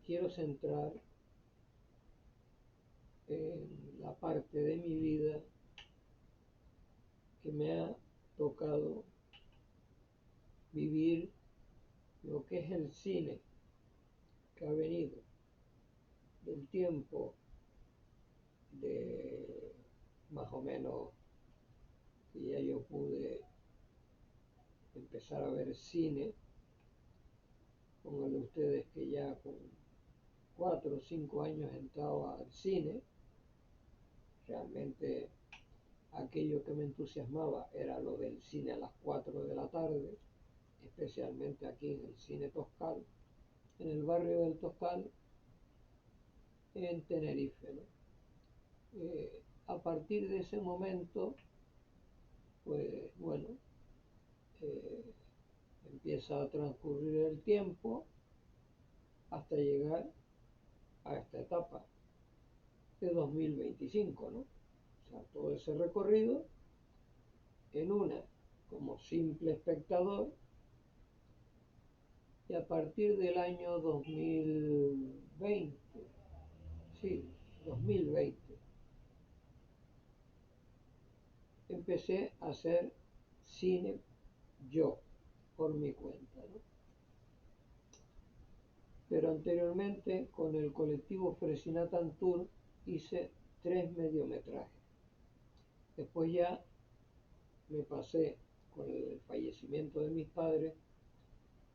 quiero centrar en la parte de mi vida que me ha tocado vivir lo que es el cine, que ha venido del tiempo de más o menos que ya yo pude empezar a ver cine. Pónganle ustedes que ya con 4 o 5 años entraba al cine. Realmente aquello que me entusiasmaba era lo del cine a las 4 de la tarde, especialmente aquí en el Cine Toscal, en el barrio del Toscal, en Tenerife, ¿no? A partir de ese momento, pues bueno, eh, empieza a transcurrir el tiempo hasta llegar a esta etapa de 2025, ¿no? O sea, todo ese recorrido en una como simple espectador, y a partir del año 2020, sí, 2020, empecé a hacer cine yo, por mi cuenta, ¿no? Pero anteriormente con el colectivo Fresinatan Tour hice 3 mediometrajes. Después ya me pasé con el fallecimiento de mis padres.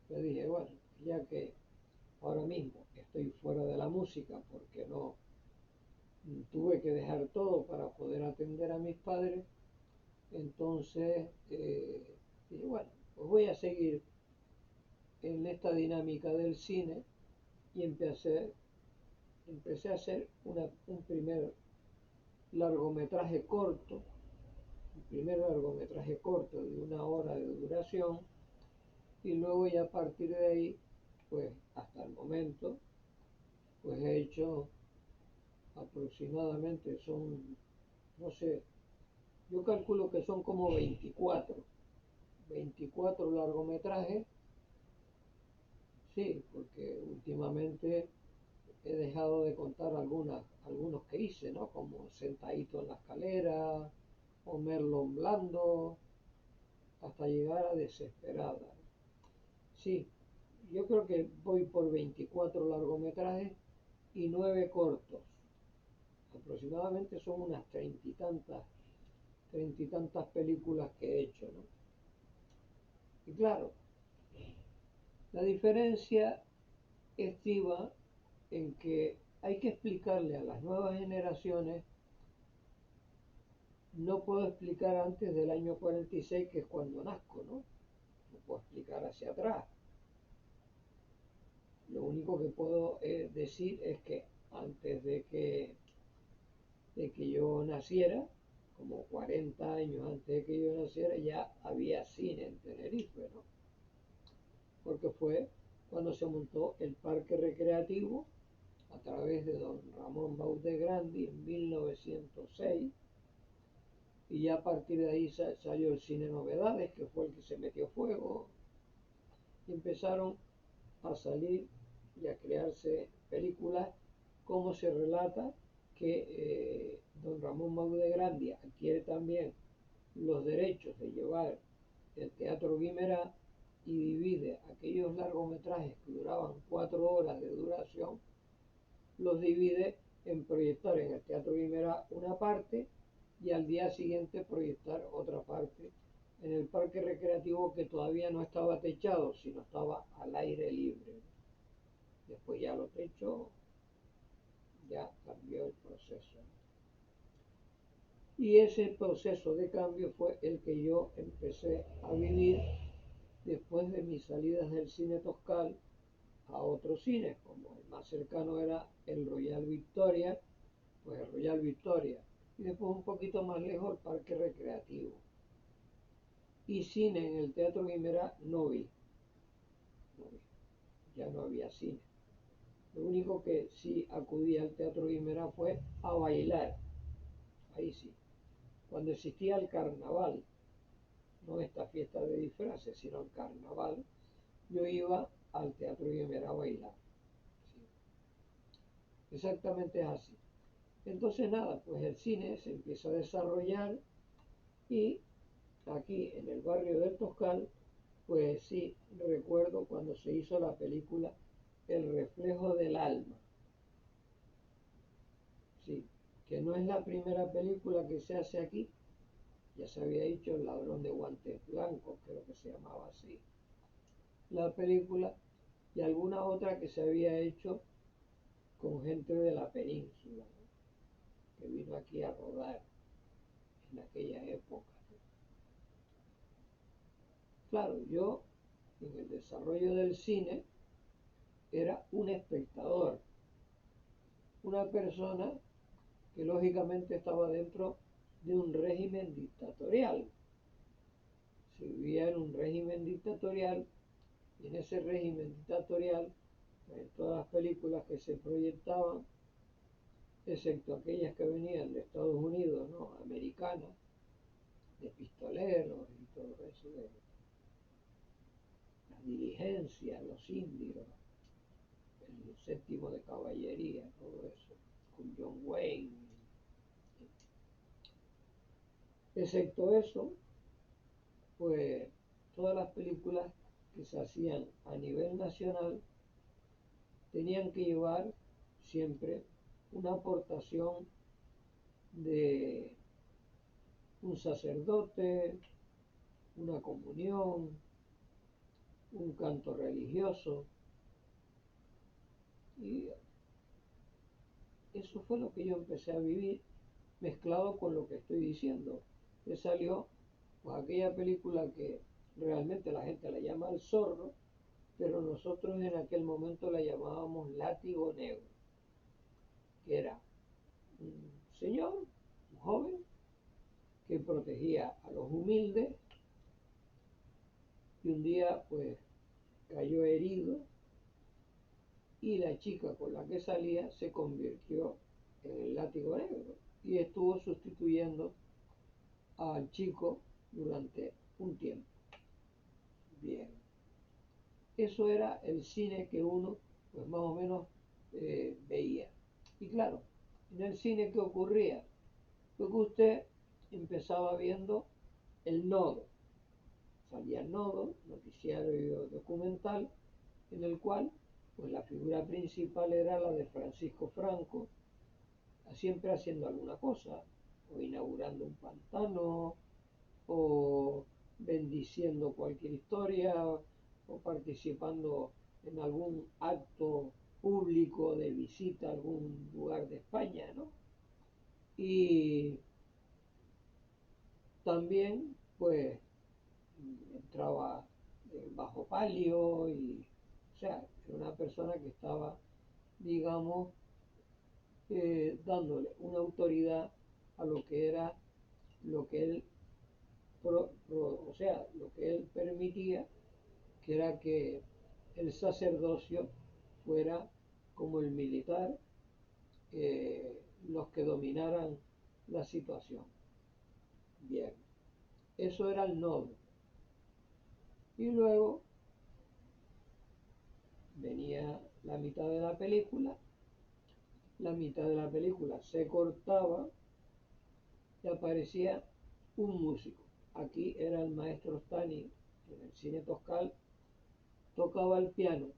Le dije, bueno, ya que ahora mismo estoy fuera de la música porque no tuve que dejar todo para poder atender a mis padres, entonces dije, bueno, pues voy a seguir en esta dinámica del cine y empecé a hacer un primer largometraje corto, un primer largometraje corto de 1 hora de duración, y luego ya a partir de ahí, pues hasta el momento, pues he hecho aproximadamente, no sé, yo calculo que son como 24 largometrajes, sí, porque últimamente he dejado de contar algunos que hice, ¿no? Como Sentadito en la escalera, o Merlon Blando, hasta llegar a Desesperada. Sí, yo creo que voy por 24 largometrajes y 9 cortos. Aproximadamente son unas treinta y tantas películas que he hecho, ¿no? Y claro, la diferencia estriba en que hay que explicarle a las nuevas generaciones. No puedo explicar antes del año 46, que es cuando nazco, ¿no? No puedo explicar hacia atrás. Lo único que puedo decir es que antes de que yo naciera, como 40 años antes de que yo naciera, ya había cine en Tenerife, ¿no? Porque fue cuando se montó el parque recreativo a través de don Ramón Baudegrandi en 1906, y ya a partir de ahí salió el Cine Novedades, que fue el que se metió fuego, y empezaron a salir y a crearse películas, como se relata que don Ramón Baudegrandi adquiere también los derechos de llevar el Teatro Guimerá y divide aquellos largometrajes que duraban 4 horas de duración, los divide en proyectar en el Teatro Guimerá una parte y al día siguiente proyectar otra parte en el parque recreativo, que todavía no estaba techado, sino estaba al aire libre. Después ya lo techó, ya cambió el proceso. Y ese proceso de cambio fue el que yo empecé a vivir después de mis salidas del Cine Toscal a otros cines, como el más cercano era el Royal Victoria, pues el Royal Victoria, y después un poquito más lejos el Parque Recreativo. Y cine en el Teatro Guimerá no vi, ya no había cine. Lo único que sí acudí al Teatro Guimerá fue a bailar, ahí sí, cuando existía el carnaval, no esta fiesta de disfraces, sino el carnaval, yo iba al Teatro Guimerá a bailar. Sí. exactamente es así. Entonces nada, pues el cine se empieza a desarrollar y aquí en el barrio del Toscal, pues sí, recuerdo cuando se hizo la película El reflejo del alma. Sí, que no es la primera película que se hace aquí, ya se había dicho El ladrón de guantes blancos, creo que se llamaba así la película, y alguna otra que se había hecho con gente de la península, ¿no? Que vino aquí a rodar en aquella época. Claro, yo en el desarrollo del cine era un espectador, una persona que lógicamente estaba dentro de un régimen dictatorial. Se vivía en un régimen dictatorial y en ese régimen dictatorial, en todas las películas que se proyectaban, excepto aquellas que venían de Estados Unidos, ¿no? Americanas, de pistoleros y todo eso, de las diligencias, los indios, el séptimo de caballería, todo eso, con John Wayne. Excepto eso, pues todas las películas que se hacían a nivel nacional tenían que llevar siempre una aportación de un sacerdote, una comunión, un canto religioso, y eso fue lo que yo empecé a vivir mezclado con lo que estoy diciendo. Que salió pues aquella película que realmente la gente la llama El Zorro, pero nosotros en aquel momento la llamábamos Látigo Negro, que era un señor, un joven, que protegía a los humildes y un día pues cayó herido y la chica con la que salía se convirtió en el Látigo Negro y estuvo sustituyendo al chico durante un tiempo. Bien, eso era el cine que uno pues más o menos veía. Y claro, en el cine ¿qué ocurría? Pues que usted empezaba viendo el nodo. Salía el nodo, noticiario documental, en el cual pues la figura principal era la de Francisco Franco, siempre haciendo alguna cosa, o inaugurando un pantano, o bendiciendo cualquier historia, o participando en algún acto público de visita a algún lugar de España, ¿no? Y también, pues, entraba bajo palio y, o sea, era una persona que estaba, digamos, dándole una autoridad a lo que era, lo que él, o sea, lo que él permitía, que era que el sacerdocio fuera como el militar, los que dominaran la situación. Bien, eso era el nodo. Y luego venía la mitad de la mitad de la película se cortaba y aparecía un músico. Aquí era el maestro Stani, en el cine Toscal, tocaba el piano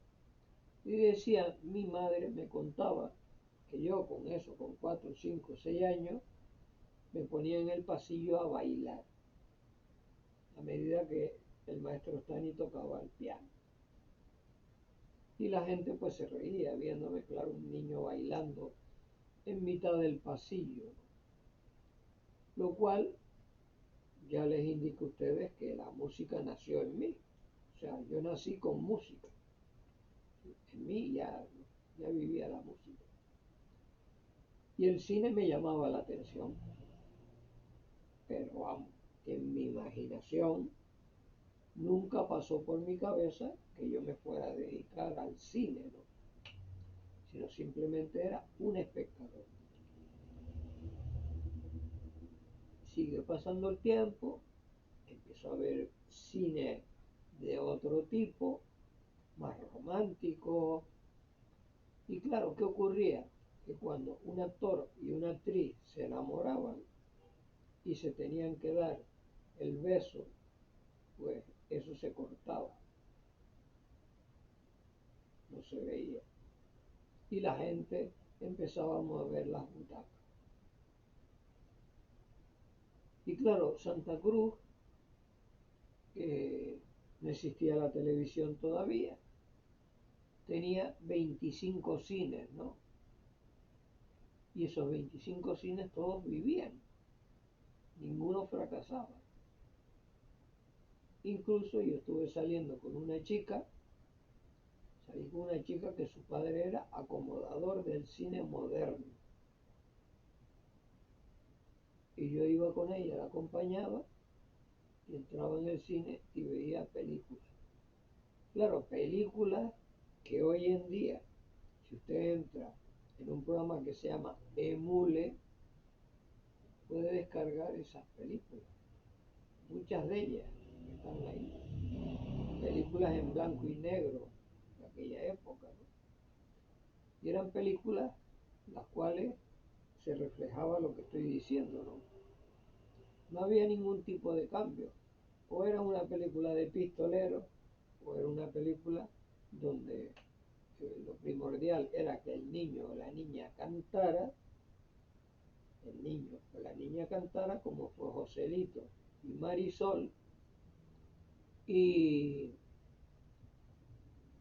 y decía, mi madre me contaba que yo con eso, con 4, 5, 6 años, me ponía en el pasillo a bailar a medida que el maestro Stani tocaba el piano. Y la gente pues se reía viéndome, claro, un niño bailando en mitad del pasillo, lo cual ya les indico a ustedes que la música nació en mí. O sea, yo nací con música. En mí ya vivía la música. Y el cine me llamaba la atención. Pero vamos, en mi imaginación nunca pasó por mi cabeza que yo me fuera a dedicar al cine, ¿no? Sino simplemente era un espectador. Sigue pasando el tiempo, empiezo a ver cine de otro tipo, más romántico. Y claro, ¿qué ocurría? que cuando un actor y una actriz se enamoraban y se tenían que dar el beso, pues eso se cortaba, no se veía. Y la gente empezaba a mover las butacas. Y claro, Santa Cruz, no existía la televisión todavía, tenía 25 cines, ¿no? Y esos 25 cines todos vivían, ninguno fracasaba. Incluso yo estuve saliendo con una chica, salí con una chica que su padre era acomodador del cine moderno. Y yo iba con ella, la acompañaba, y entraba en el cine y veía películas. Claro, películas que hoy en día, si usted entra en un programa que se llama Emule, puede descargar esas películas. Muchas de ellas están ahí. Películas en blanco y negro de aquella época, ¿no? Y eran películas las cuales se reflejaba lo que estoy diciendo, ¿no? No había ningún tipo de cambio. O era una película de pistolero, o era una película donde lo primordial era que el niño o la niña cantara, el niño o la niña cantara, como fue Joselito y Marisol, y,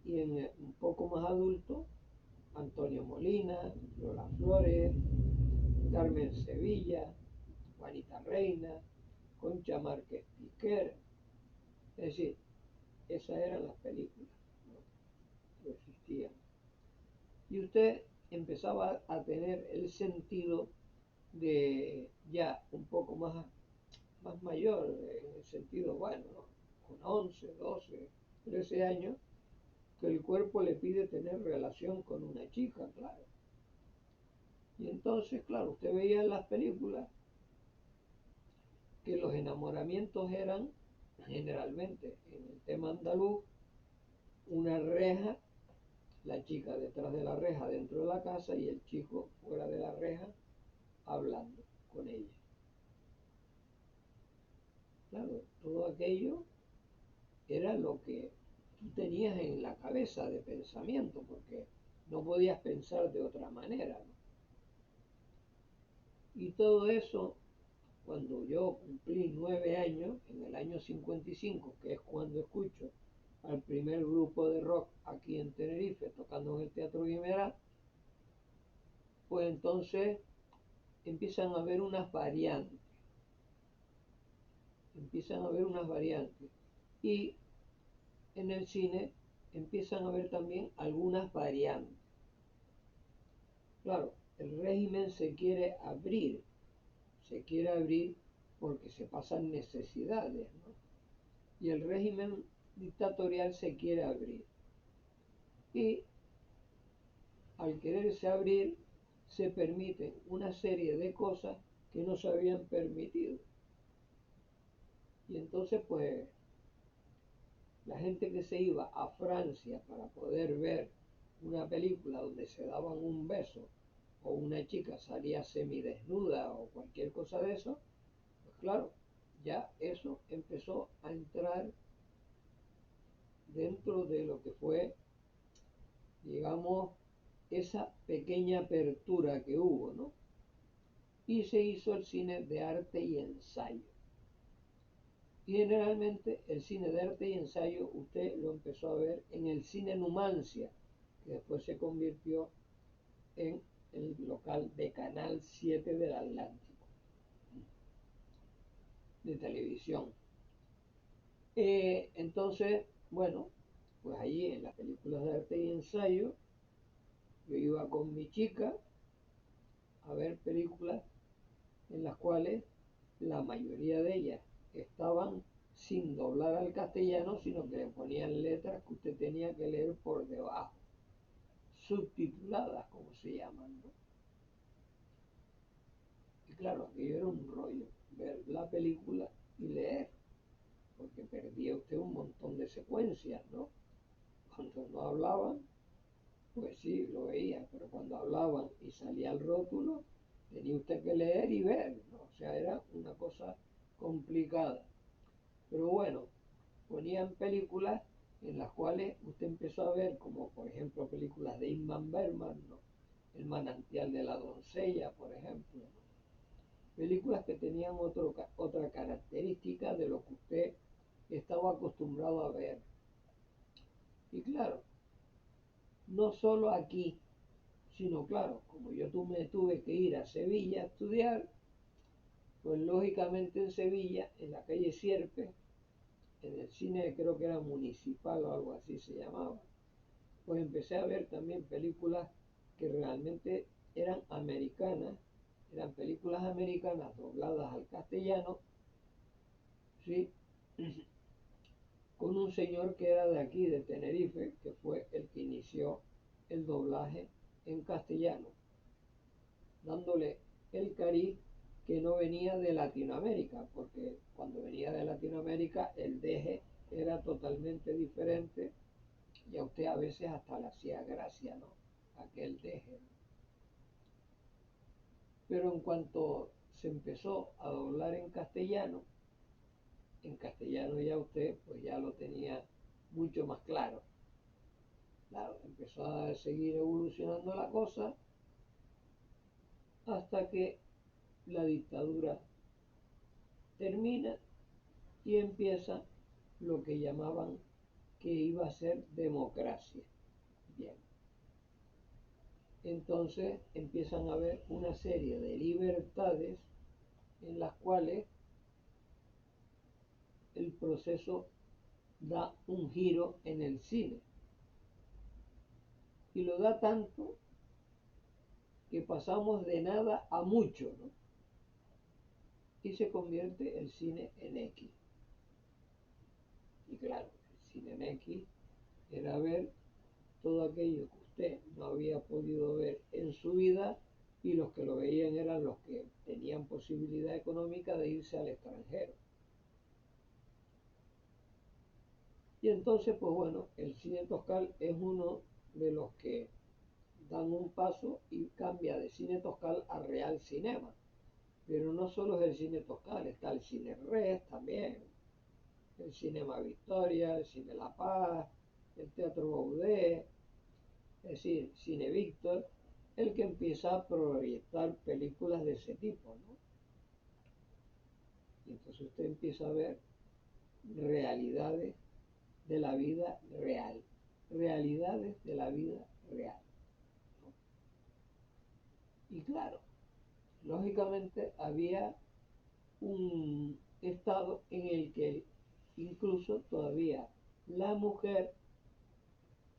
y en un poco más adulto, Antonio Molina, Lola Flores, Carmen Sevilla, Juanita Reina, Concha Márquez Piquer. Es decir, esas eran las películas, ¿no?, que existían. Y usted empezaba a tener el sentido de ya un poco más mayor, en el sentido, bueno, ¿no?, con 11, 12, 13 años, que el cuerpo le pide tener relación con una chica, claro. Y entonces, claro, usted veía en las películas que los enamoramientos eran generalmente en el tema andaluz una reja, la chica detrás de la reja dentro de la casa y el chico fuera de la reja hablando con ella. Claro, todo aquello era lo que tú tenías en la cabeza de pensamiento, porque no podías pensar de otra manera, ¿no? Y todo eso, cuando yo cumplí 9 años, en el año 55, que es cuando escucho al primer grupo de rock aquí en Tenerife tocando en el Teatro Guimerá, pues entonces empiezan a haber unas variantes, y en el cine empiezan a haber también algunas variantes. Claro, el régimen se quiere abrir porque se pasan necesidades, ¿no? Y el régimen dictatorial se quiere abrir. Y al quererse abrir, se permiten una serie de cosas que no se habían permitido. Y entonces, pues, la gente que se iba a Francia para poder ver una película donde se daban un beso o una chica salía semidesnuda o cualquier cosa de eso, pues claro, ya eso empezó a entrar dentro de lo que fue, digamos, esa pequeña apertura que hubo, ¿no? Y se hizo el cine de arte y ensayo. Y generalmente el cine de arte y ensayo usted lo empezó a ver en el cine Numancia, que después se convirtió en el local de Canal 7 del Atlántico, de televisión. Entonces, bueno, pues allí en las películas de arte y ensayo, yo iba con mi chica a ver películas en las cuales la mayoría de ellas estaban sin doblar al castellano, sino que le ponían letras que usted tenía que leer por debajo, subtituladas, como se llaman, ¿no? Y claro, aquello era un rollo, ver la película y leer, porque perdía usted un montón de secuencias, ¿no? Cuando no hablaban, Pues sí, lo veía, pero cuando hablaban y salía el rótulo, tenía usted que leer y ver, ¿no? O sea, era una cosa complicada. Pero bueno, ponían películas en las cuales usted empezó a ver, como por ejemplo películas de Ingmar Bergman, ¿no? El manantial de la doncella, por ejemplo, ¿no? Películas que tenían otra característica de lo que usted estaba acostumbrado a ver. Y claro, no solo aquí, sino claro, como me tuve que ir a Sevilla a estudiar, pues lógicamente en Sevilla, en la calle Sierpe, en el cine creo que era municipal o algo así se llamaba, pues empecé a ver también películas que realmente eran americanas, eran películas americanas dobladas al castellano, ¿sí? Con un señor que era de aquí, de Tenerife, que fue el que inició el doblaje en castellano, dándole el cariz que no venía de Latinoamérica, porque cuando venía de Latinoamérica el deje era totalmente diferente y a usted a veces hasta le hacía gracia, ¿no? Aquel deje. Pero en cuanto se empezó a doblar en castellano ya usted pues ya lo tenía mucho más claro. Claro, empezó a seguir evolucionando la cosa hasta que la dictadura termina y empieza lo que llamaban que iba a ser democracia. Bien, entonces empiezan a haber una serie de libertades en las cuales el proceso da un giro en el cine. Y lo da tanto que pasamos de nada a mucho, ¿no? Y se convierte el cine en X. Y claro, el cine en X era ver todo aquello que usted no había podido ver en su vida y los que lo veían eran los que tenían posibilidad económica de irse al extranjero. Y entonces, pues bueno, el cine toscal es uno de los que dan un paso y cambia de cine toscal a real cinema. Pero no solo es el cine toscal, está el cine res también, el Cinema Victoria, el Cine La Paz, el Teatro Baudé, es decir, Cine Víctor, el que empieza a proyectar películas de ese tipo, ¿no? Y entonces usted empieza a ver realidades de la vida real, realidades de la vida real, ¿no? Y claro, lógicamente había un estado en el que incluso todavía la mujer,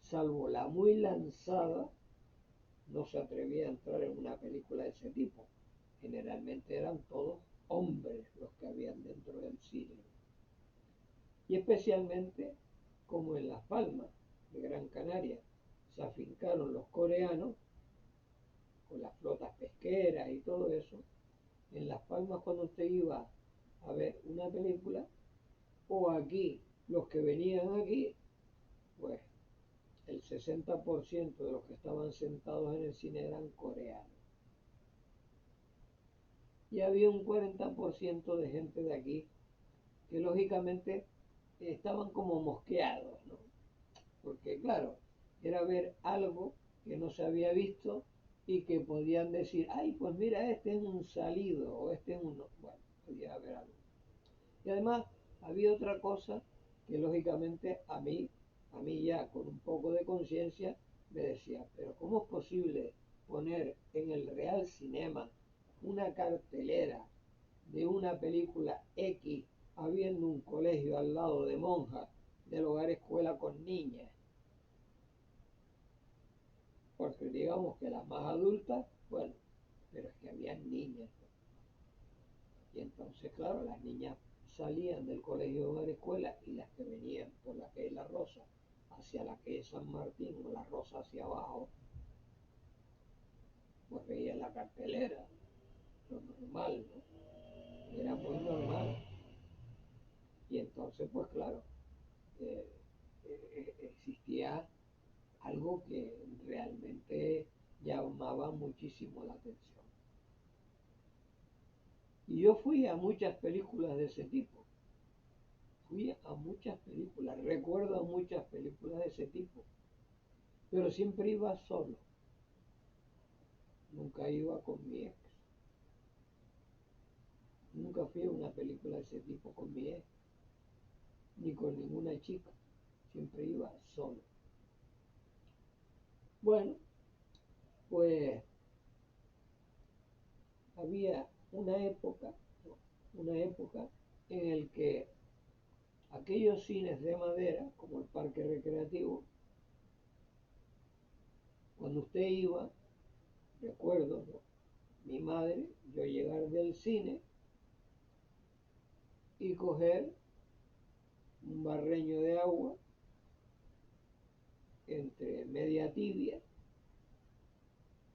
salvo la muy lanzada, no se atrevía a entrar en una película de ese tipo. Generalmente eran todos hombres los que habían dentro del cine. Y especialmente como en Las Palmas de Gran Canaria se afincaron los coreanos con las flotas pesqueras y todo eso, en Las Palmas cuando usted iba a ver una película, o aquí, los que venían aquí, pues el 60% de los que estaban sentados en el cine eran coreanos. Y había un 40% de gente de aquí que lógicamente estaban como mosqueados, ¿no? Porque claro, era ver algo que no se había visto y que podían decir, ay, pues mira, este es un salido o este es un... Bueno, podía haber algo. Y además había otra cosa que lógicamente a mí ya con un poco de conciencia, me decía, pero ¿cómo es posible poner en el Real Cinema una cartelera de una película X habiendo un colegio al lado de monjas del hogar escuela con niñas? Porque digamos que las más adultas, bueno, pero es que habían niñas, ¿no? Y entonces, claro, las niñas salían del colegio de hogar escuela y las que venían por la calle La Rosa hacia la calle San Martín o La Rosa hacia abajo, pues veían la cartelera, lo normal, ¿no? Era muy normal. Y entonces, pues claro, existía algo que realmente llamaban muchísimo la atención. Y yo fui a muchas películas de ese tipo. Fui a muchas películas, recuerdo muchas películas de ese tipo, pero siempre iba solo, nunca iba con mi ex. Nunca fui a una película de ese tipo con mi ex, ni con ninguna chica, siempre iba solo. Bueno, pues había una época en el que aquellos cines de madera, como el parque recreativo, cuando usted iba, recuerdo, ¿no?, mi madre, yo llegar del cine y coger un barreño de agua entre media tibia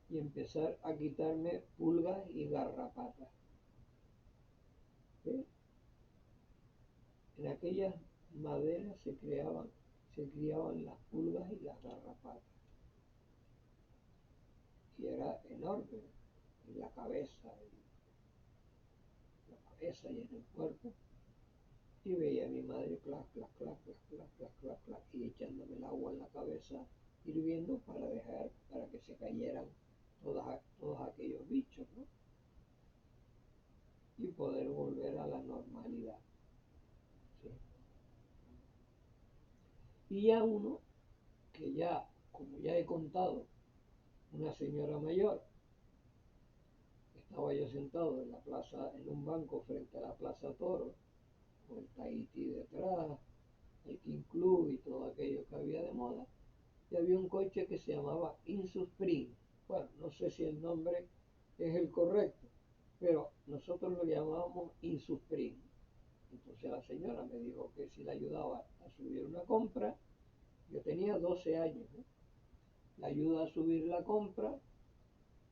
y empezar a quitarme pulgas y garrapatas. ¿Sí? En aquellas maderas se criaban las pulgas y las garrapatas. Y era enorme en la cabeza y en el cuerpo. Y veía a mi madre clac, clac, clac, clac, clac, clac, clac, clac, y echándome el agua en la cabeza, hirviendo para que se cayeran todos aquellos bichos, ¿no? Y poder volver a la normalidad. ¿Sí? Y ya uno, que ya, como ya he contado, una señora mayor, estaba yo sentado en la plaza, en un banco frente a la Plaza Toro, con el Tahiti detrás, el King Club y todo aquello que había de moda, y había un coche que se llamaba Insuspring. Bueno, no sé si el nombre es el correcto, pero nosotros lo llamábamos Insuspring. Entonces la señora me dijo que si la ayudaba a subir una compra, yo tenía 12 años, ¿no? La ayuda a subir la compra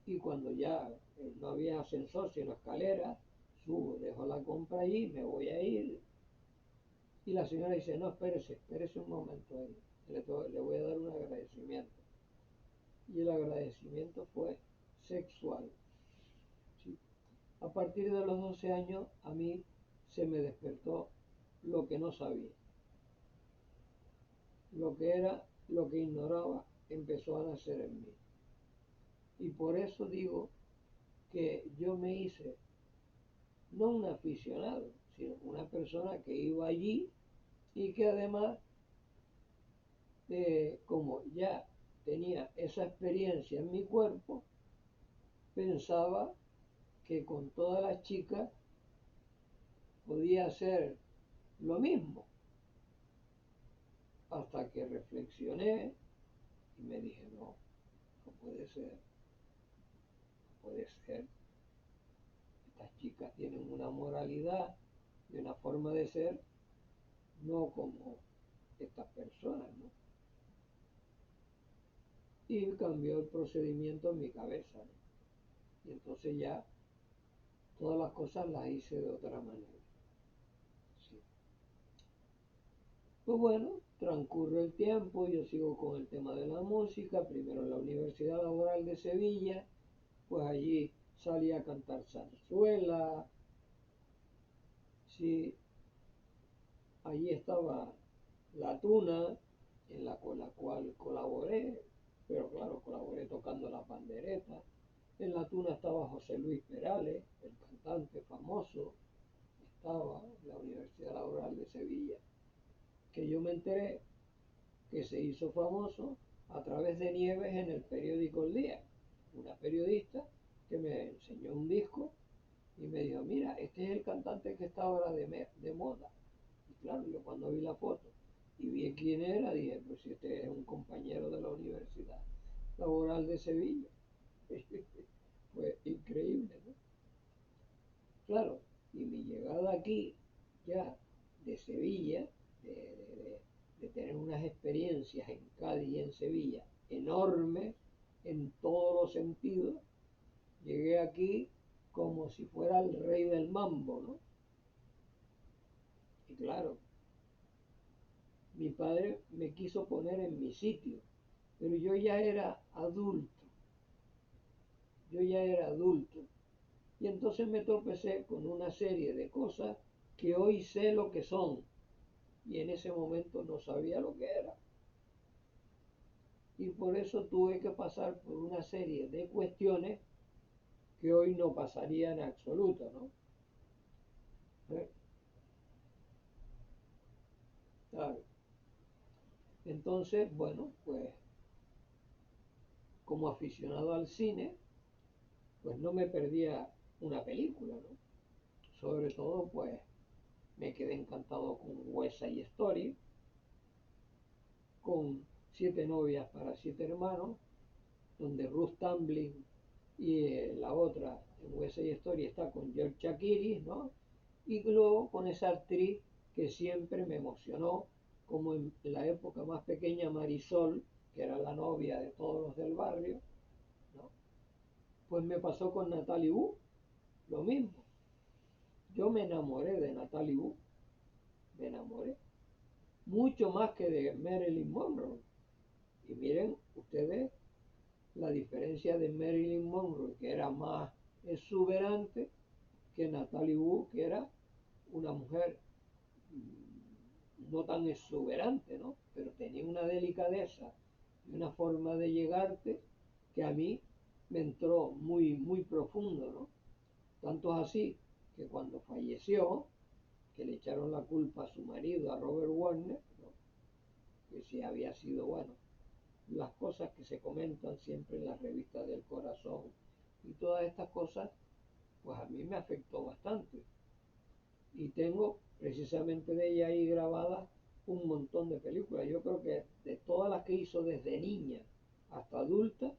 y cuando ya no había ascensor sino escalera, subo, dejo la compra ahí, me voy a ir. Y la señora dice, no, espérese un momento ahí, le voy a dar un agradecimiento. Y el agradecimiento fue sexual. ¿Sí? A partir de los 12 años a mí se me despertó lo que no sabía. Lo que era, lo que ignoraba, empezó a nacer en mí. Y por eso digo que yo me hice no un aficionado, sino una persona que iba allí y que además, como ya tenía esa experiencia en mi cuerpo, pensaba que con todas las chicas podía hacer lo mismo, hasta que reflexioné y me dije, no, no puede ser, no puede ser. Estas chicas tienen una moralidad y una forma de ser, no como estas personas, ¿no? Y cambió el procedimiento en mi cabeza, ¿no? Y entonces ya todas las cosas las hice de otra manera. Sí. Pues bueno, transcurre el tiempo, yo sigo con el tema de la música, primero en la Universidad Laboral de Sevilla, pues allí salí a cantar zarzuela, sí, allí estaba La Tuna, con la cual colaboré, pero claro, colaboré tocando la pandereta. En La Tuna estaba José Luis Perales, el cantante famoso, estaba en la Universidad Laboral de Sevilla, que yo me enteré que se hizo famoso a través de Nieves en el periódico El Día, una periodista que me enseñó un disco y me dijo, mira, este es el cantante que está ahora de moda. Y claro, yo cuando vi la foto y vi quién era, dije, pues si este es un compañero de la Universidad Laboral de Sevilla. Fue increíble, ¿no? Claro, y mi llegada aquí, ya de Sevilla, de, de- de tener unas experiencias en Cádiz y en Sevilla enormes en todos los sentidos, llegué aquí como si fuera el rey del mambo, ¿no? Y claro, mi padre me quiso poner en mi sitio. pero yo ya era adulto, yo ya era adulto. Y entonces me tropecé con una serie de cosas que hoy sé lo que son, y en ese momento no sabía lo que era. Y por eso tuve que pasar por una serie de cuestiones que hoy no pasaría en absoluto, ¿no? ¿Eh? Claro. Entonces, bueno, pues como aficionado al cine, pues no me perdía una película, ¿no? Sobre todo, pues me quedé encantado con West Side Story, con Siete novias para siete hermanos, donde Ruth Tumbling y la otra en West Side Story está con George Chakiris, ¿no? Y luego con esa actriz que siempre me emocionó, como en la época más pequeña Marisol, que era la novia de todos los del barrio, ¿no? Pues me pasó con Natalie Wu, lo mismo. Yo me enamoré de Natalie Wu, me enamoré, mucho más que de Marilyn Monroe. Y miren ustedes la diferencia de Marilyn Monroe, que era más exuberante, que Natalie Wu, que era una mujer no tan exuberante, ¿no? Pero tenía una delicadeza y una forma de llegarte que a mí me entró muy, muy profundo, ¿no? Tanto es así que cuando falleció, que le echaron la culpa a su marido, a Robert Warner, ¿no? Que si había sido, bueno, las cosas que se comentan siempre en las revistas del corazón y todas estas cosas, pues a mí me afectó bastante. Y tengo precisamente de ella ahí grabadas un montón de películas. Yo creo que de todas las que hizo desde niña hasta adulta,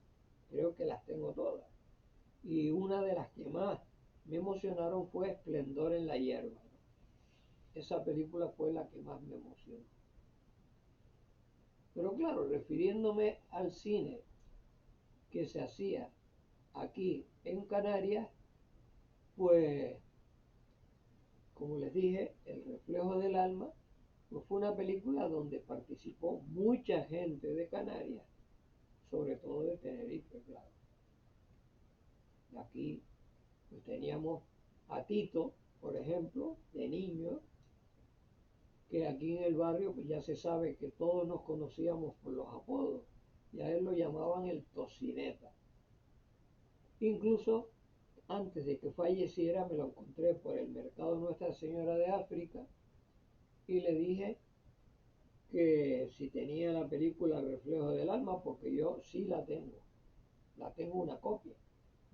creo que las tengo todas. Y una de las que más me emocionaron fue Esplendor en la hierba, ¿no? Esa película fue la que más me emocionó. Pero claro, refiriéndome al cine que se hacía aquí en Canarias, pues como les dije, El reflejo del alma, pues fue una película donde participó mucha gente de Canarias, sobre todo de Tenerife, claro. Y aquí pues teníamos a Tito, por ejemplo, de niño, que aquí en el barrio pues ya se sabe que todos nos conocíamos por los apodos, y a él lo llamaban el Tocineta. Incluso antes de que falleciera me lo encontré por el mercado Nuestra Señora de África y le dije que si tenía la película Reflejo del Alma, porque yo sí la tengo una copia.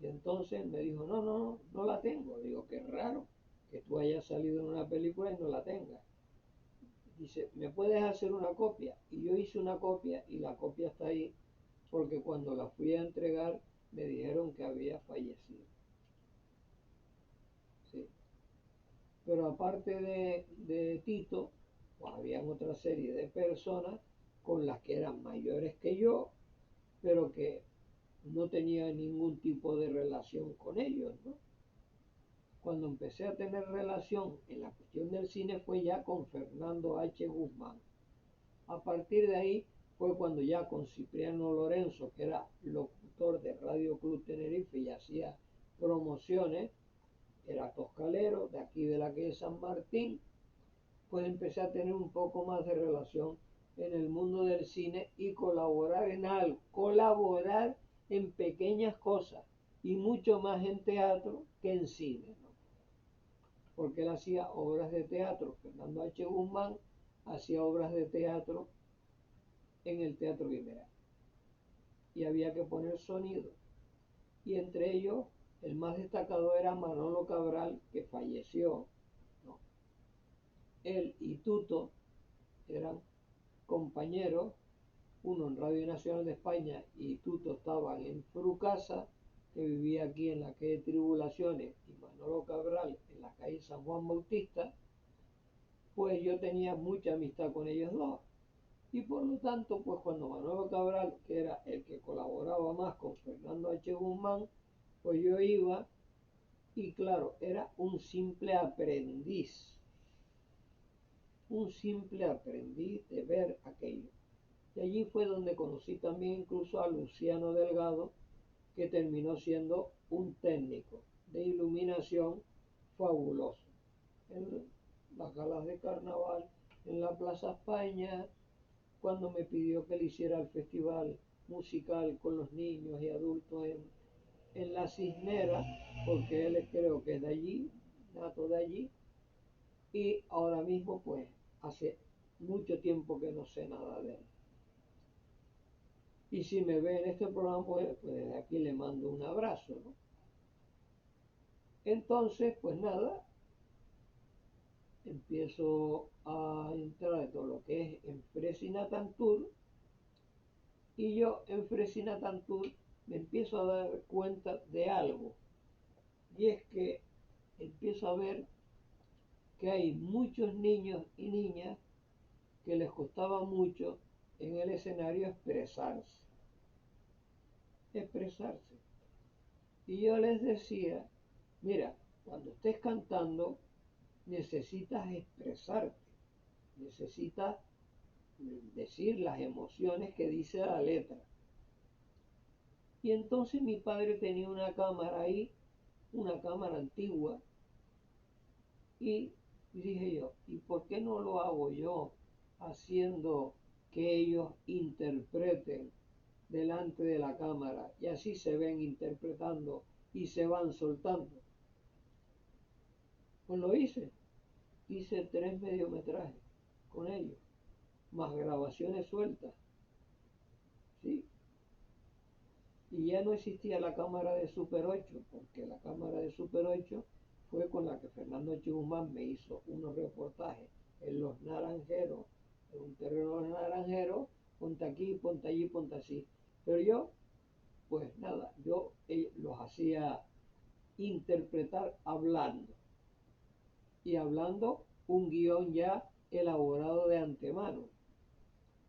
Y entonces me dijo, no, no, no, no la tengo. Digo, qué raro que tú hayas salido en una película y no la tengas. Dice, ¿me puedes hacer una copia? Y yo hice una copia y la copia está ahí, porque cuando la fui a entregar me dijeron que había fallecido. Sí. Pero aparte de Tito, pues habían otra serie de personas con las que eran mayores que yo, pero que no tenía ningún tipo de relación con ellos, ¿no? Cuando empecé a tener relación en la cuestión del cine fue ya con Fernando H. Guzmán. A partir de ahí fue cuando ya con Cipriano Lorenzo, que era locutor de Radio Club Tenerife y hacía promociones, era toscalero de aquí de la calle de San Martín, pues empecé a tener un poco más de relación en el mundo del cine y colaborar en algo, colaborar en pequeñas cosas y mucho más en teatro que en cine, ¿no? Porque él hacía obras de teatro, Fernando H. Guzmán hacía obras de teatro en el Teatro Guimerá y había que poner sonido. Y entre ellos, el más destacado era Manolo Cabral, que falleció, ¿no? Él y Tuto eran compañeros, uno en Radio Nacional de España y Tuto estaban en Frucasa, que vivía aquí en la calle Tribulaciones, y Manolo Cabral en la calle San Juan Bautista, pues yo tenía mucha amistad con ellos dos. Y por lo tanto, pues cuando Manolo Cabral, que era el que colaboraba más con Fernando H. Guzmán, pues yo iba y claro, era un simple aprendiz de ver aquello. Y allí fue donde conocí también incluso a Luciano Delgado, que terminó siendo un técnico de iluminación fabuloso. En las galas de carnaval, en la Plaza España, cuando me pidió que le hiciera el festival musical con los niños y adultos en La Cisnera, porque él creo que es de allí, nato de allí, y ahora mismo pues hace mucho tiempo que no sé nada de él. Y si me ve en este programa, pues desde aquí le mando un abrazo, ¿no? Entonces, pues nada, empiezo a entrar en todo lo que es en Fresinatan Tour, y yo en Fresinatan Tour me empiezo a dar cuenta de algo, y es que empiezo a ver que hay muchos niños y niñas que les costaba mucho en el escenario expresarse. Y yo les decía, mira, cuando estés cantando necesitas expresarte, necesitas decir las emociones que dice la letra. Y entonces mi padre tenía una cámara ahí, una cámara antigua, y dije yo, ¿y por qué no lo hago yo haciendo que ellos interpreten delante de la cámara y así se ven interpretando y se van soltando? Pues lo hice 3 mediometrajes con ellos, más grabaciones sueltas, ¿sí? Y ya no existía la cámara de Super 8, porque la cámara de Super 8 fue con la que Fernando Guzmán me hizo unos reportajes en Los Naranjeros, en un terreno de los Naranjeros, ponte aquí, ponte allí, ponte así. Pero yo, pues nada, yo los hacía interpretar hablando, y hablando un guión ya elaborado de antemano.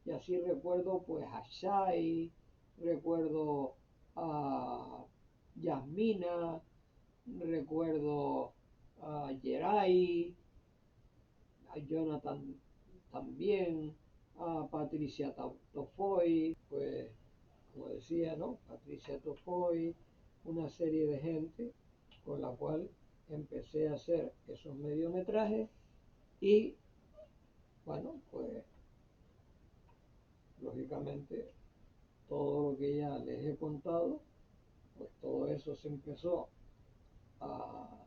Y así recuerdo pues a Shai, recuerdo a Yasmina, recuerdo a Geray, a Jonathan también, a Patricia Tofoy, pues como decía, ¿no? Patricia Tofoy, una serie de gente con la cual empecé a hacer esos mediometrajes. Y bueno, pues lógicamente todo lo que ya les he contado, pues todo eso se empezó a,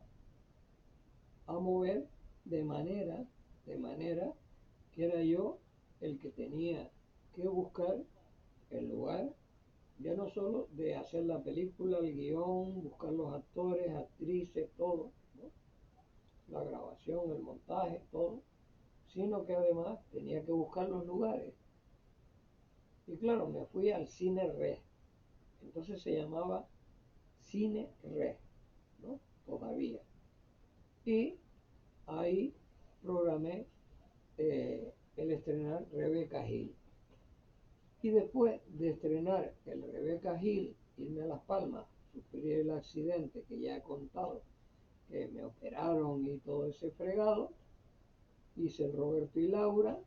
a mover de manera que era yo el que tenía que buscar el lugar, ya no solo de hacer la película, el guión, buscar los actores, actrices, todo, ¿no? La grabación, el montaje, todo, sino que además tenía que buscar los lugares. Y claro, me fui al Cine Re, entonces se llamaba Cine Re, ¿no? Todavía. Y ahí programé el estrenar Rebeca Gil. Y después de estrenar el Rebeca Gil, irme a Las Palmas, sufrí el accidente que ya he contado, que me operaron y todo ese fregado, hice el Roberto y Laura,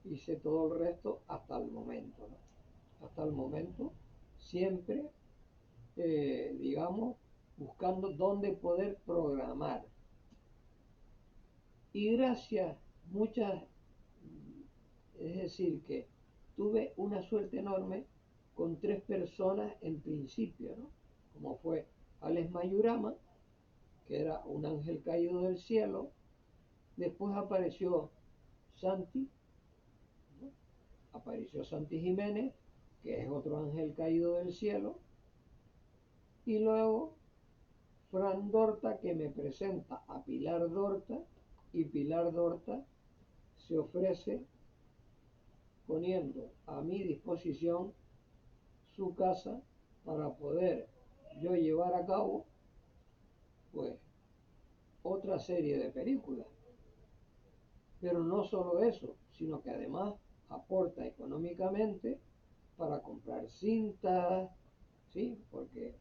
hice todo el resto hasta el momento, ¿no? Hasta el momento, siempre, digamos, buscando dónde poder programar. Y gracias, muchas, es decir, que tuve una suerte enorme con 3 personas en principio, ¿no? Como fue Alex Mayurama, que era un ángel caído del cielo. Después apareció Santi, ¿no? Apareció Santi Jiménez, que es otro ángel caído del cielo. Y luego Fran Dorta, que me presenta a Pilar Dorta, y Pilar Dorta se ofrece poniendo a mi disposición su casa para poder yo llevar a cabo pues otra serie de películas. Pero no solo eso, sino que además aporta económicamente para comprar cintas, ¿sí? Porque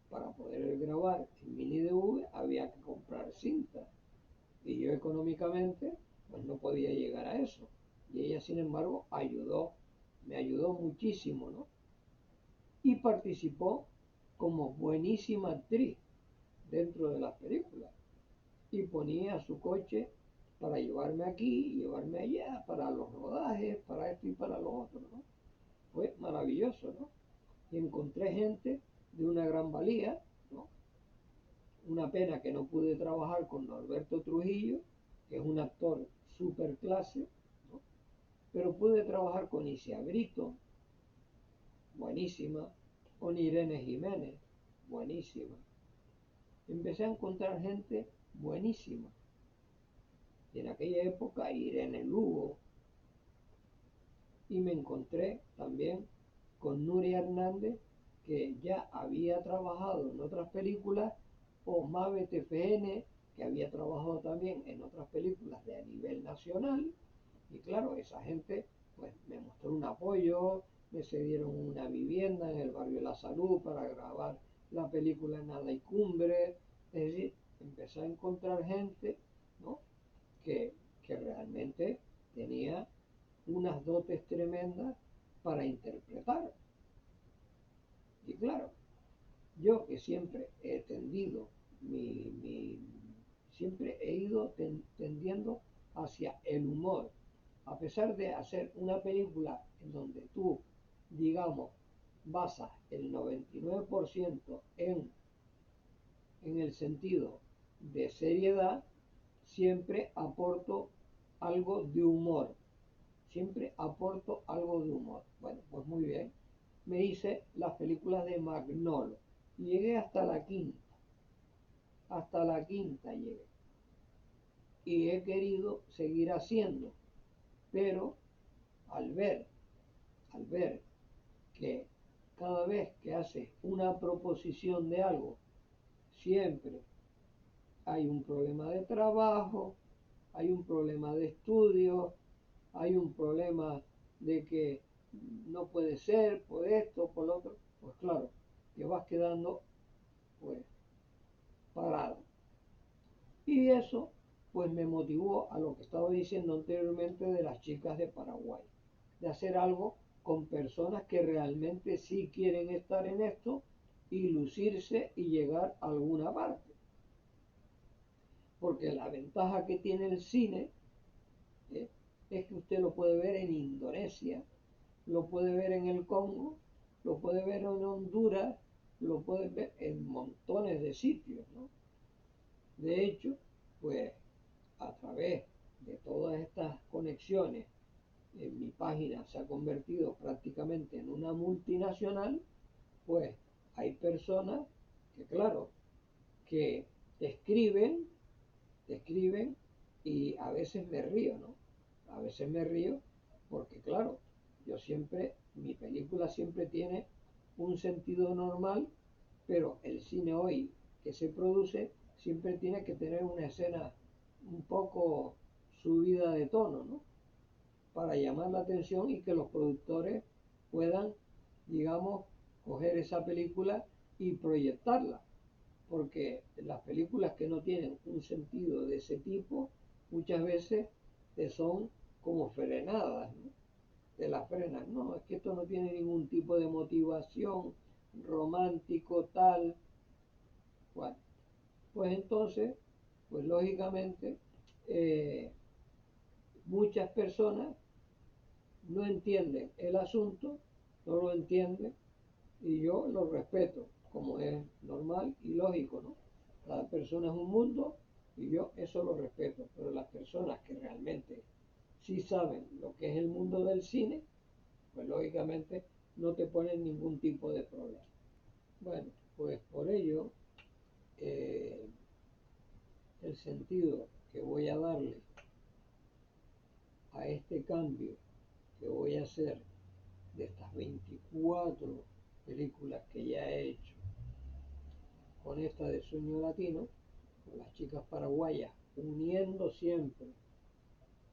para poder grabar en mini DV había que comprar cintas, y yo económicamente pues no podía llegar a eso. Y ella, sin embargo, me ayudó muchísimo, ¿no? Y participó como buenísima actriz dentro de las películas. Y ponía su coche para llevarme aquí, llevarme allá, para los rodajes, para esto y para lo otro, ¿no? Fue maravilloso, ¿no? Y encontré gente de una gran valía, ¿no? Una pena que no pude trabajar con Norberto Trujillo, que es un actor super clase, ¿no? Pero pude trabajar con Isia Brito, buenísima, con Irene Jiménez, buenísima. Empecé a encontrar gente buenísima. Y en aquella época Irene Lugo, y me encontré también con Nuria Hernández, que ya había trabajado en otras películas, o Mabe TFN, que había trabajado también en otras películas de a nivel nacional, y claro, esa gente pues me mostró un apoyo, me cedieron una vivienda en el barrio La Salud para grabar la película Nada y Cumbre, es decir, empecé a encontrar gente, ¿no? que, que realmente tenía unas dotes tremendas para interpretar. Y claro, yo que siempre he tendido, siempre he ido tendiendo hacia el humor, a pesar de hacer una película en donde tú, digamos, basas el 99% en el sentido de seriedad, siempre aporto algo de humor. Siempre aporto algo de humor. Bueno, pues muy bien. Me hice las películas de Magnolo. Llegué hasta la quinta. Hasta la quinta llegué. Y he querido seguir haciendo. Pero al ver que cada vez que haces una proposición de algo, siempre hay un problema de trabajo, hay un problema de estudio, hay un problema de que no puede ser por esto, por lo otro, pues claro, te vas quedando pues parado. Y eso pues me motivó a lo que estaba diciendo anteriormente de las chicas de Paraguay, de hacer algo con personas que realmente sí quieren estar en esto y lucirse y llegar a alguna parte. Porque la ventaja que tiene el cine ¿eh? es que usted lo puede ver en Indonesia, lo puede ver en el Congo, lo puede ver en Honduras, lo puede ver en montones de sitios, ¿no? De hecho, pues a través de todas estas conexiones, mi página se ha convertido prácticamente en una multinacional, pues hay personas que, claro, que te escriben y a veces me río, ¿no? A veces me río porque, claro, mi película siempre tiene un sentido normal, pero el cine hoy que se produce siempre tiene que tener una escena un poco subida de tono, ¿no? Para llamar la atención y que los productores puedan, digamos, coger esa película y proyectarla. Porque las películas que no tienen un sentido de ese tipo, muchas veces te son como frenadas, ¿no? Te la frenan. No, es que esto no tiene ningún tipo de motivación romántico, tal. Bueno, pues entonces, pues lógicamente, eh, muchas personas no entienden el asunto, no lo entienden, y yo lo respeto, como es normal y lógico, ¿no? Cada persona es un mundo y yo eso lo respeto, pero las personas que realmente sí saben lo que es el mundo del cine, pues lógicamente no te ponen ningún tipo de problema. Bueno, pues por ello, eh, el sentido que voy a darle a este cambio que voy a hacer de estas 24 películas que ya he hecho con esta de Sueño Latino, con las chicas paraguayas, uniendo siempre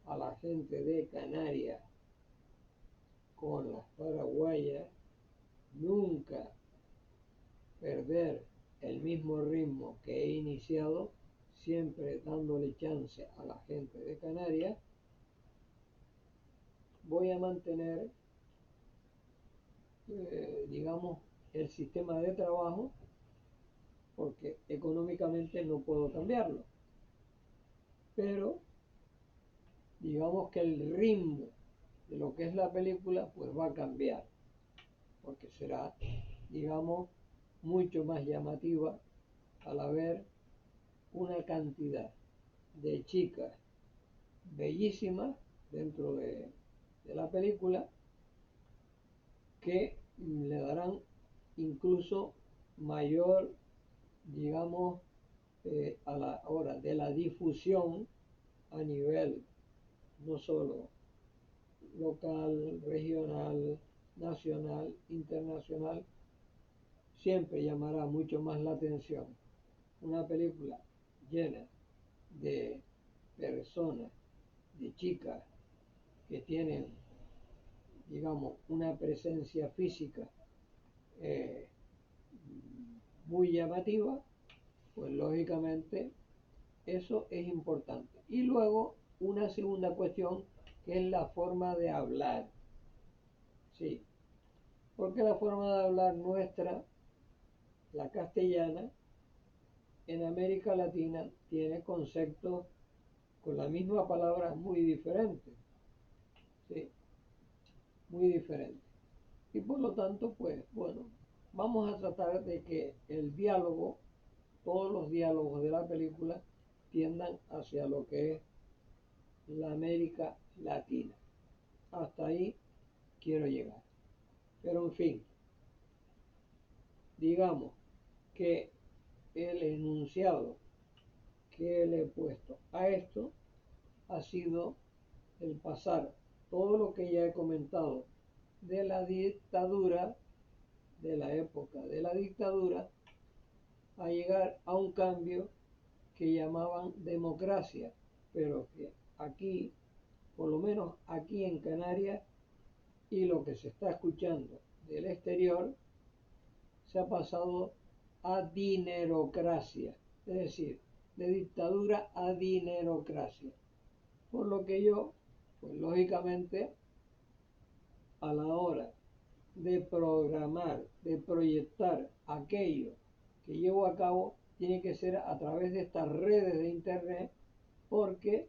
a la gente de Canarias con las paraguayas, nunca perder el mismo ritmo que he iniciado, siempre dándole chance a la gente de Canarias voy a mantener, digamos, el sistema de trabajo porque económicamente no puedo cambiarlo. Pero digamos que el ritmo de lo que es la película pues va a cambiar porque será, digamos, mucho más llamativa al haber una cantidad de chicas bellísimas dentro de la película que le darán incluso mayor, digamos, a la hora de la difusión a nivel no solo local, regional, nacional, internacional, siempre llamará mucho más la atención una película llena de personas, de chicas que tienen, digamos, una presencia física eh, muy llamativa, pues lógicamente eso es importante. Y luego una segunda cuestión que es la forma de hablar. Sí, porque la forma de hablar nuestra, la castellana, en América Latina tiene conceptos con la misma palabra muy diferentes. Sí, muy diferentes. Y por lo tanto, pues bueno, vamos a tratar de que el diálogo, todos los diálogos de la película, tiendan hacia lo que es la América Latina. Hasta ahí quiero llegar. Pero en fin, digamos que el enunciado que le he puesto a esto ha sido el pasar todo lo que ya he comentado de la dictadura, de la época de la dictadura, a llegar a un cambio que llamaban democracia, pero que aquí, por lo menos aquí en Canarias, y lo que se está escuchando del exterior, se ha pasado a dinerocracia, es decir, de dictadura a dinerocracia. Por lo que yo, pues lógicamente, a la hora de programar, de proyectar aquello que llevo a cabo, tiene que ser a través de estas redes de internet, porque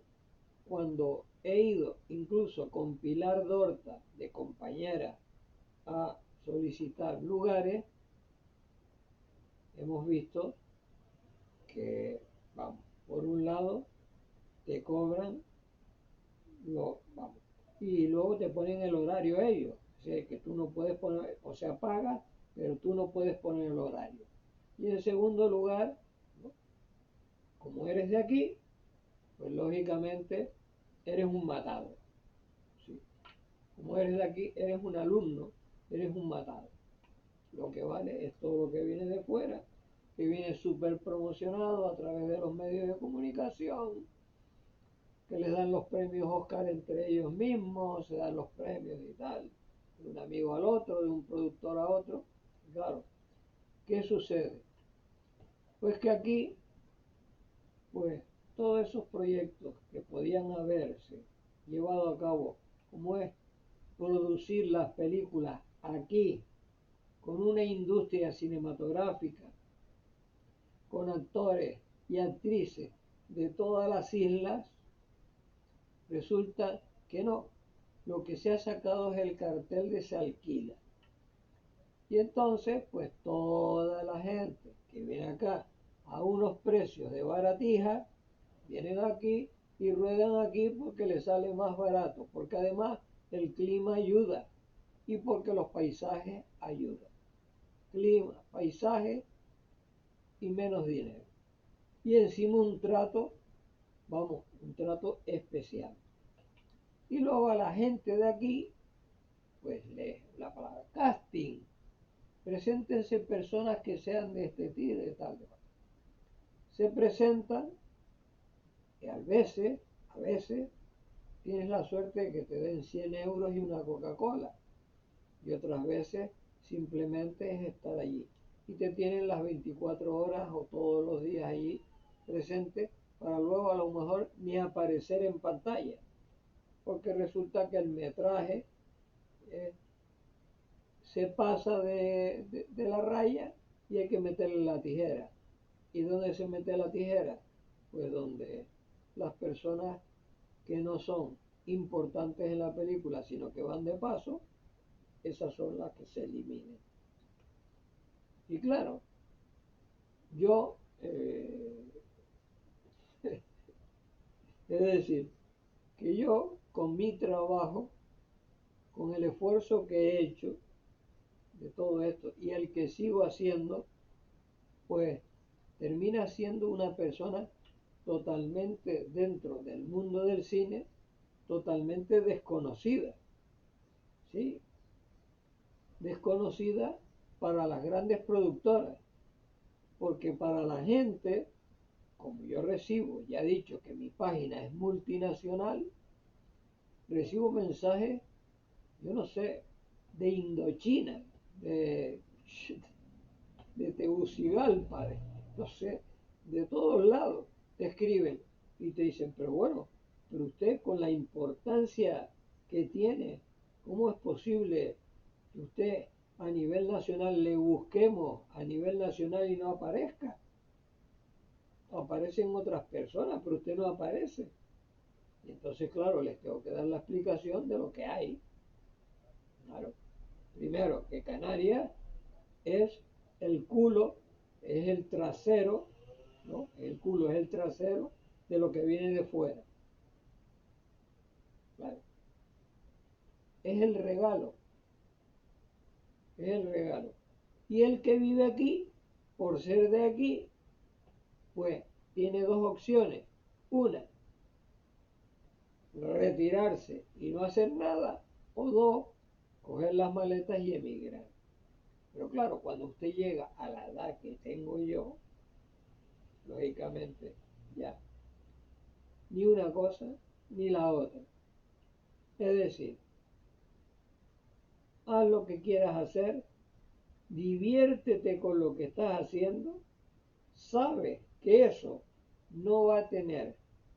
cuando he ido incluso con Pilar Dorta de compañera a solicitar lugares, hemos visto que, vamos, por un lado te cobran, vamos, y luego te ponen el horario ellos, o sea, que tú no puedes poner, o sea, pagas, pero tú no puedes poner el horario. Y en segundo lugar, ¿no?, como eres de aquí, pues lógicamente eres un matado. ¿Sí? Como eres de aquí, eres un alumno, eres un matado. Lo que vale es todo lo que viene de fuera, que viene súper promocionado a través de los medios de comunicación, que les dan los premios Oscar entre ellos mismos, se dan los premios y tal, de un amigo al otro, de un productor a otro. Claro, ¿qué sucede? Pues que aquí, pues todos esos proyectos que podían haberse llevado a cabo, como es producir las películas aquí, con una industria cinematográfica, con actores y actrices de todas las islas, resulta que no. Lo que se ha sacado es el cartel de se alquila. Y entonces, pues toda la gente que viene acá a unos precios de baratija, vienen aquí y ruedan aquí porque les sale más barato, porque además el clima ayuda y porque los paisajes ayudan. Clima, paisaje y menos dinero. Y encima un trato, vamos, un trato especial. Y luego a la gente de aquí, pues lee la palabra casting. Preséntense personas que sean de este tipo, de tal. Se presentan y a veces, tienes la suerte de que te den 100 euros y una Coca-Cola. Y otras veces simplemente es estar allí. Y te tienen las 24 horas o todos los días allí presente para luego a lo mejor ni aparecer en pantalla. porque resulta que el metraje eh, se pasa de la raya y hay que meterle la tijera. ¿Y dónde se mete la tijera? Pues donde las personas que no son importantes en la película, sino que van de paso, esas son las que se eliminan. Y claro, yo, es decir, que yo con mi trabajo, con el esfuerzo que he hecho de todo esto y el que sigo haciendo, pues termina siendo una persona totalmente dentro del mundo del cine, totalmente desconocida, ¿sí? Desconocida para las grandes productoras, porque para la gente, como yo recibo, ya he dicho que mi página es multinacional, recibo mensajes, yo no sé, de Indochina, de, de Tegucigalpa, no sé, de todos lados te escriben y te dicen, pero bueno, pero usted con la importancia que tiene, ¿cómo es posible que usted a nivel nacional le busquemos a nivel nacional y no aparezca? Aparecen otras personas, pero usted no aparece. Y entonces, claro, les tengo que dar la explicación de lo que hay. Claro. Primero, que Canarias es el culo, es el trasero, ¿no? El culo es el trasero de lo que viene de fuera. Claro. Es el regalo, es el regalo. Y el que vive aquí, por ser de aquí, pues tiene dos opciones. Una, retirarse y no hacer nada. O dos, coger las maletas y emigrar. Pero claro, cuando usted llega a la edad que tengo yo, lógicamente ya, ni una cosa ni la otra. Es decir, haz lo que quieras hacer, diviértete con lo que estás haciendo, sabe que eso no va a tener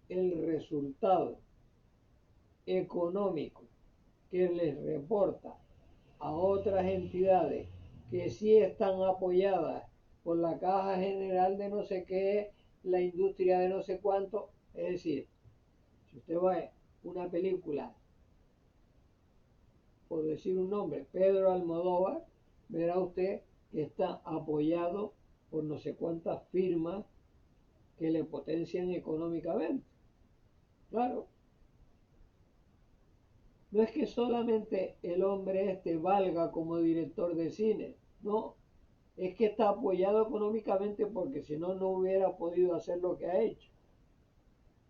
el resultado económico que les reporta a otras entidades que sí están apoyadas por la Caja General de no sé qué, la industria de no sé cuánto. Es decir, si usted va a una película, por decir un nombre, Pedro Almodóvar, verá usted que está apoyado por no sé cuántas firmas que le potencian económicamente. Claro, no es que solamente el hombre este valga como director de cine, no, es que está apoyado económicamente porque si no, no hubiera podido hacer lo que ha hecho.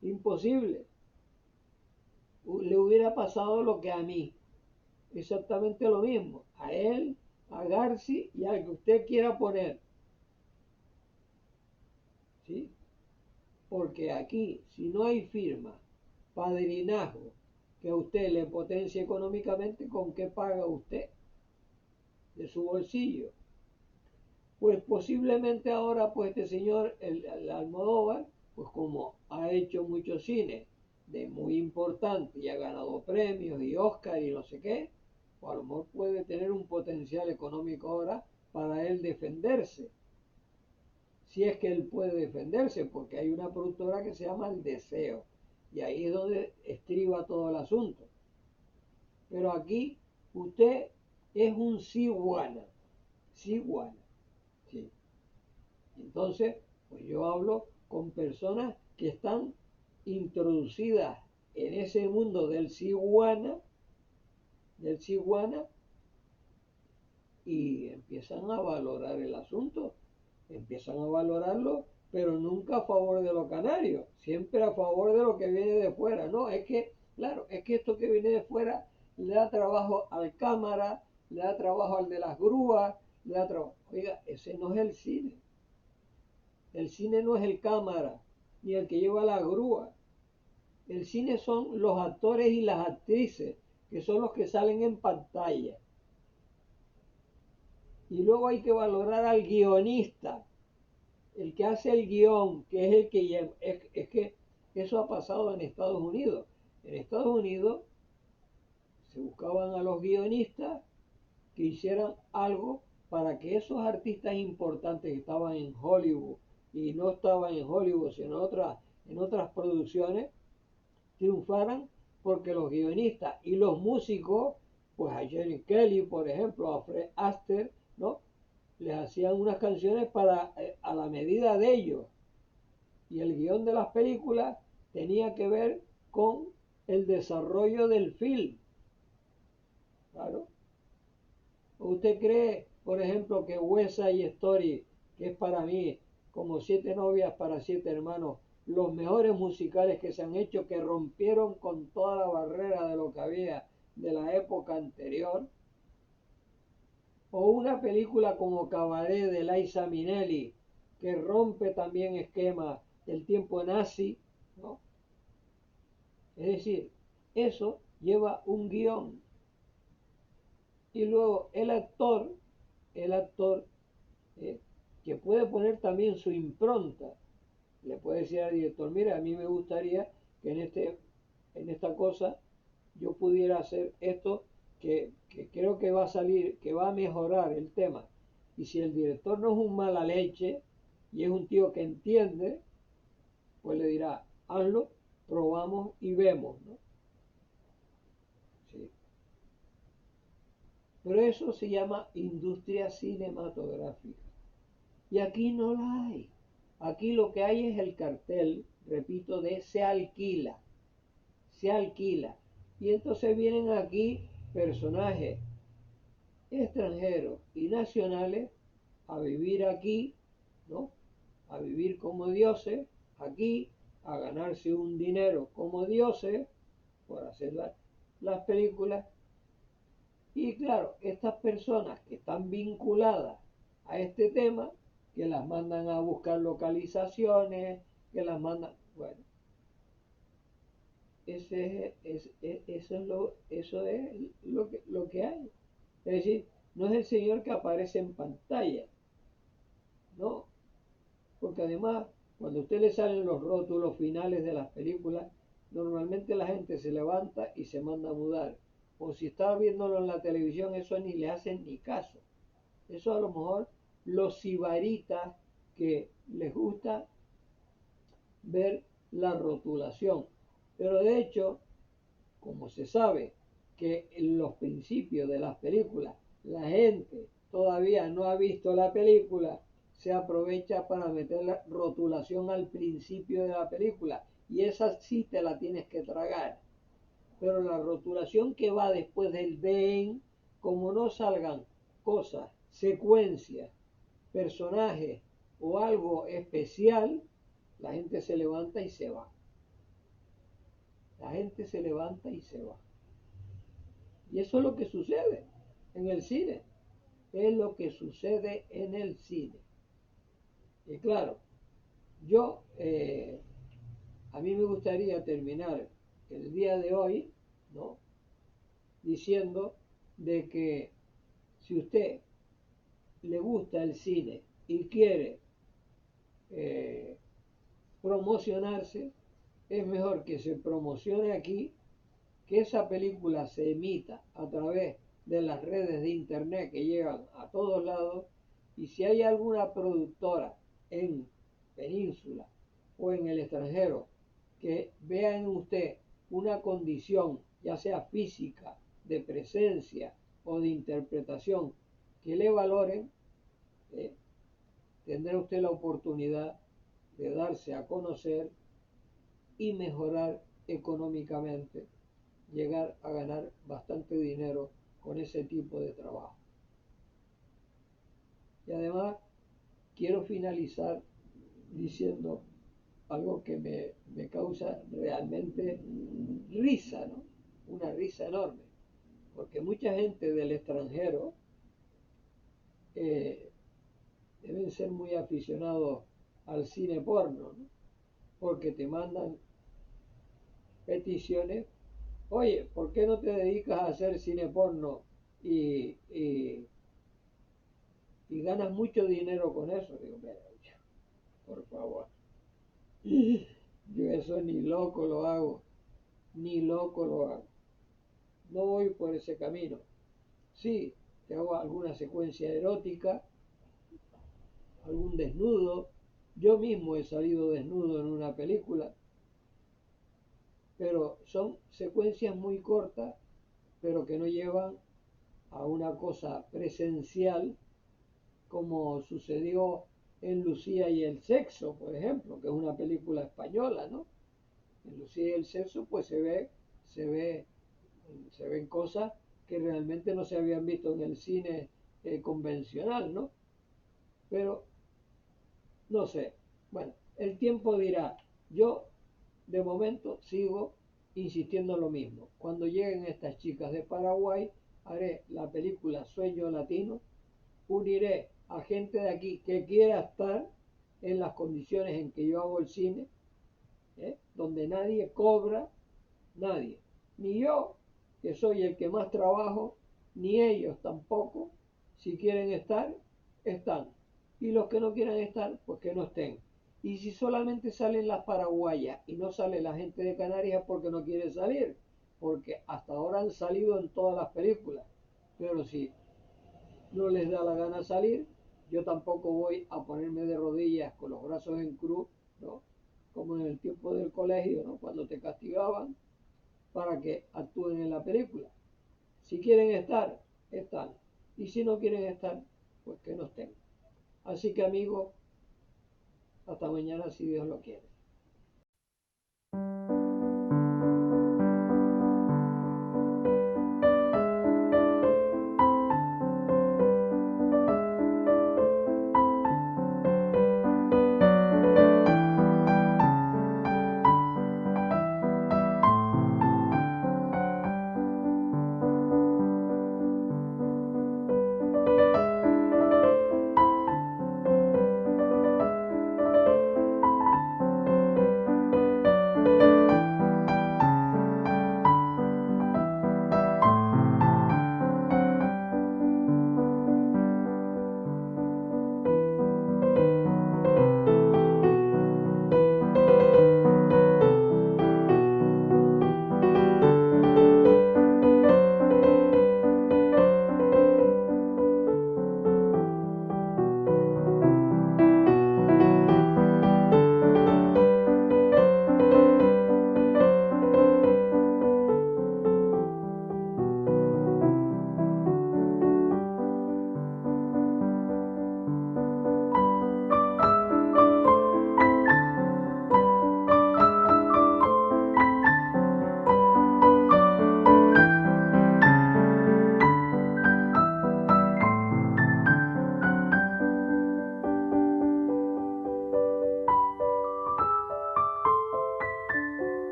Imposible. Le hubiera pasado lo que a mí. Exactamente lo mismo. A él, a Garci y al que usted quiera poner. ¿Sí? Porque aquí, si no hay firma, padrinazgo, que a usted le potencie económicamente, ¿con qué paga usted? De su bolsillo. Pues posiblemente ahora, pues este señor, el Almodóvar, pues como ha hecho mucho cine de muy importante y ha ganado premios y Oscar y no sé qué, pues a lo mejor puede tener un potencial económico ahora para él defenderse. Si es que él puede defenderse, porque hay una productora que se llama El Deseo, y ahí es donde estriba todo el asunto. Pero aquí usted es un ciguana, ciguana, sí. Entonces, pues yo hablo con personas que están introducidas en ese mundo del ciguana, y empiezan a valorar el asunto, empiezan a valorarlo, pero nunca a favor de los canarios, siempre a favor de lo que viene de fuera. No, es que, claro, es que esto que viene de fuera le da trabajo al cámara, le da trabajo al de las grúas, le da trabajo. Oiga, ese no es el cine. El cine no es el cámara, ni el que lleva la grúa. El cine son los actores y las actrices, que son los que salen en pantalla. Y luego hay que valorar al guionista, el que hace el guión, que es el que lleva. Es que eso ha pasado en Estados Unidos. En Estados Unidos se buscaban a los guionistas que hicieran algo para que esos artistas importantes que estaban en Hollywood y no estaban en Hollywood, sino en otras producciones, triunfaran porque los guionistas y los músicos, pues a Jerry Kelly, por ejemplo, a Fred Astaire, ¿no? Les hacían unas canciones para a la medida de ellos. Y el guión de las películas tenía que ver con el desarrollo del film. Claro. ¿Usted cree, por ejemplo, que West Side Story, que es para mí como Siete novias para siete hermanos, los mejores musicales que se han hecho, que rompieron con toda la barrera de lo que había de la época anterior? O una película como Cabaret de Liza Minnelli, que rompe también esquemas del tiempo nazi, ¿no? Es decir, eso lleva un guión. Y luego el actor ¿eh? que puede poner también su impronta. Le puede decir al director, mira, a mí me gustaría que en esta cosa yo pudiera hacer esto que creo que va a salir, que va a mejorar el tema. Y si el director no es un mala leche y es un tío que entiende, pues le dirá, hazlo, probamos y vemos, ¿no? Sí. Pero eso se llama industria cinematográfica. Y aquí no la hay. Aquí lo que hay es el cartel, repito, de se alquila. Se alquila. Y entonces vienen aquí personajes extranjeros y nacionales a vivir aquí, ¿no? A vivir como dioses aquí, a ganarse un dinero como dioses por hacer las películas. Y claro, estas personas que están vinculadas a este tema, que las mandan a buscar localizaciones, que las mandan, bueno, eso es lo que hay. Es decir, no es el señor que aparece en pantalla, no, porque además, cuando a usted le salen los rótulos finales de las películas, normalmente la gente se levanta y se manda a mudar. O si está viéndolo en la televisión, eso ni le hacen ni caso. Eso a lo mejor los sibaritas que les gusta ver la rotulación. Pero de hecho, como se sabe que en los principios de las películas la gente todavía no ha visto la película, se aprovecha para meter la rotulación al principio de la película y esa sí te la tienes que tragar. Pero la rotulación que va después del ven, como no salgan cosas, secuencias, personajes o algo especial, la gente se levanta y se va. La gente se levanta y se va. Y eso es lo que sucede en el cine. Es lo que sucede en el cine. Y claro, yo, a mí me gustaría terminar el día de hoy, ¿no? Diciendo de que si usted le gusta el cine y quiere eh, promocionarse, es mejor que se promocione aquí, que esa película se emita a través de las redes de internet que llegan a todos lados, y si hay alguna productora en Península o en el extranjero que vea en usted una condición, ya sea física, de presencia o de interpretación, que le valoren, eh, tendrá usted la oportunidad de darse a conocer y mejorar económicamente, llegar a ganar bastante dinero con ese tipo de trabajo. Y además quiero finalizar diciendo algo que me causa realmente risa, ¿no? Una risa enorme, porque mucha gente del extranjero eh, deben ser muy aficionados al cine porno, ¿no? Porque te mandan peticiones, oye, ¿por qué no te dedicas a hacer cine porno y, y, y ganas mucho dinero con eso? Digo, mira, por favor, yo eso ni loco lo hago. ni loco lo hago. No voy por ese camino. Sí, te hago alguna secuencia erótica, algún desnudo. Yo mismo he salido desnudo en una película, pero son secuencias muy cortas, pero que no llevan a una cosa presencial como sucedió en Lucía y el sexo, por ejemplo, que es una película española, ¿no? En Lucía y el sexo, pues se ve, se ven cosas que realmente no se habían visto en el cine convencional, ¿no? Pero no sé. Bueno, el tiempo dirá. Yo de momento sigo insistiendo en lo mismo. Cuando lleguen estas chicas de Paraguay, haré la película Sueño Latino, uniré a gente de aquí que quiera estar en las condiciones en que yo hago el cine, donde nadie cobra, nadie. Ni yo, que soy el que más trabajo, ni ellos tampoco. Si quieren estar, están. Y los que no quieran estar, pues que no estén. Y si solamente salen las paraguayas y no sale la gente de Canarias porque no quiere salir, porque hasta ahora han salido en todas las películas. Pero si no les da la gana salir, yo tampoco voy a ponerme de rodillas con los brazos en cruz, ¿no? Como en el tiempo del colegio, ¿no? Cuando te castigaban para que actúen en la película. Si quieren estar, están. Y si no quieren estar, pues que no estén. Así que amigos, hasta mañana si Dios lo quiere.